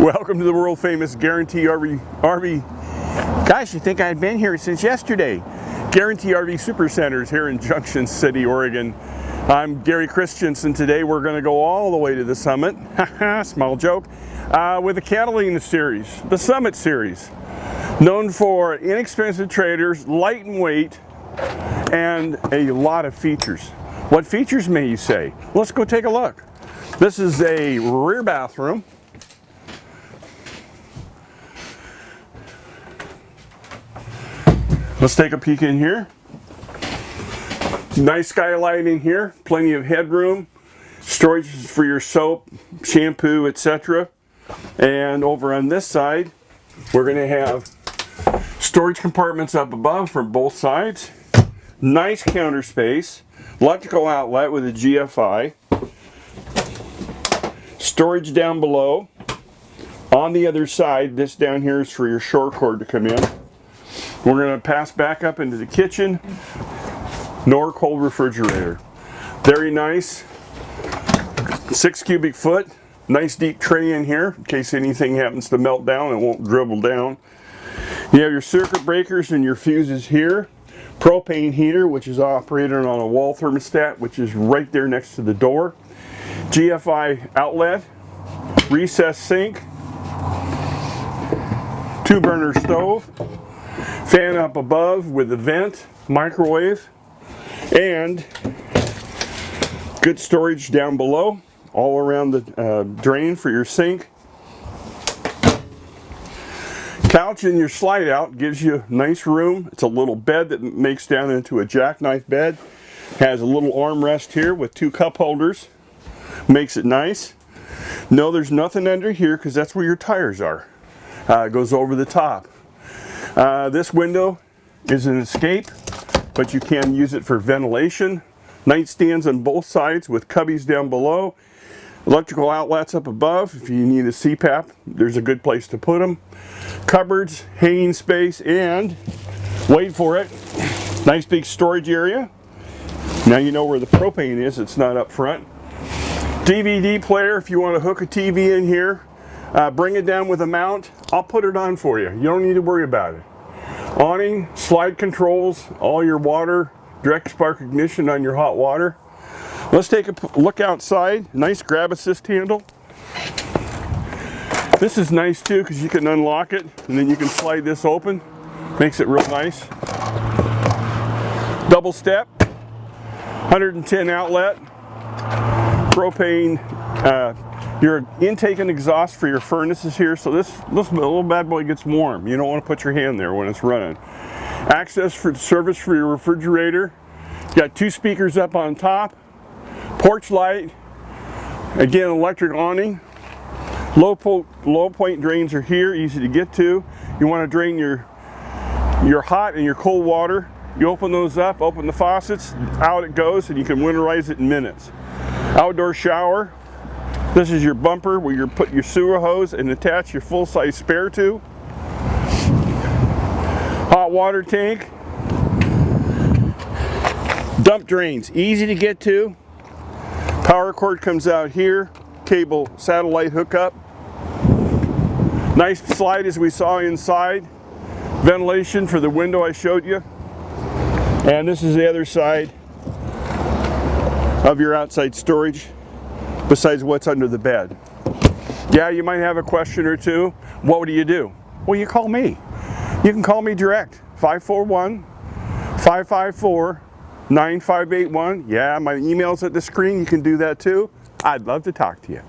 Welcome to the world famous Guarantee RV. Gosh, you think I'd been here since yesterday. Guarantee RV Supercenters here in Junction City, Oregon. I'm Gary Christensen. Today we're going to go all the way to the summit. Small joke. With the Catalina Series, the Summit Series. Known for inexpensive trailers, light in weight, and a lot of features. What features may you say? Let's go take a look. This is a rear bathroom. Let's take a peek in here. Nice skylight in here, plenty of headroom, storage for your soap, shampoo, etc. And over on this side, we're going to have storage compartments up above for both sides. Nice counter space, electrical outlet with a GFI. Storage down below. On the other side, this down here is for your shore cord to come in. We're going to pass back up into the kitchen. Nor cold refrigerator. Very nice. 6 cubic foot. Nice deep tray in here in case anything happens to melt down, it won't dribble down. You have your circuit breakers and your fuses here. Propane heater, which is operated on a wall thermostat, which is right there next to the door. GFI outlet. Recessed sink. 2-burner stove. Fan up above with a vent. Microwave. And good storage down below, all around the drain for your sink. Couch in your slide out gives you nice room. It's a little bed that makes down into a jackknife bed. Has a little armrest here with 2 cup holders. Makes it nice. No, there's nothing under here because that's where your tires are. It goes over the top. This window is an escape, but you can use it for ventilation. Nightstands on both sides with cubbies down below. Electrical outlets up above. If you need a CPAP, there's a good place to put them. Cupboards, hanging space, and wait for it, nice big storage area. Now you know where the propane is, it's not up front. DVD player, if you want to hook a TV in here, bring it down with a mount. I'll put it on for you. You don't need to worry about it. Awning, slide controls, all your water, direct spark ignition on your hot water. Let's take a look outside. Nice grab assist handle. This is nice too because you can unlock it and then you can slide this open. Makes it real nice. Double step, 110 outlet, propane, your intake and exhaust for your furnace is here, so this little bad boy gets warm. You don't want to put your hand there when it's running. Access for service for your refrigerator. You got 2 speakers up on top. Porch light. Again, electric awning. Low point drains are here, easy to get to. You want to drain your hot and your cold water. You open those up, open the faucets, out it goes, and you can winterize it in minutes. Outdoor shower. This is your bumper where you put your sewer hose and attach your full-size spare to. Hot water tank. Dump drains, easy to get to. Power cord comes out here. Cable satellite hookup. Nice slide as we saw inside. Ventilation for the window I showed you. And this is the other side of your outside storage. Besides what's under the bed. Yeah, you might have a question or two. What do you do? Well, you call me. You can call me direct, 541-554-9581. Yeah, my email's at the screen. You can do that too. I'd love to talk to you.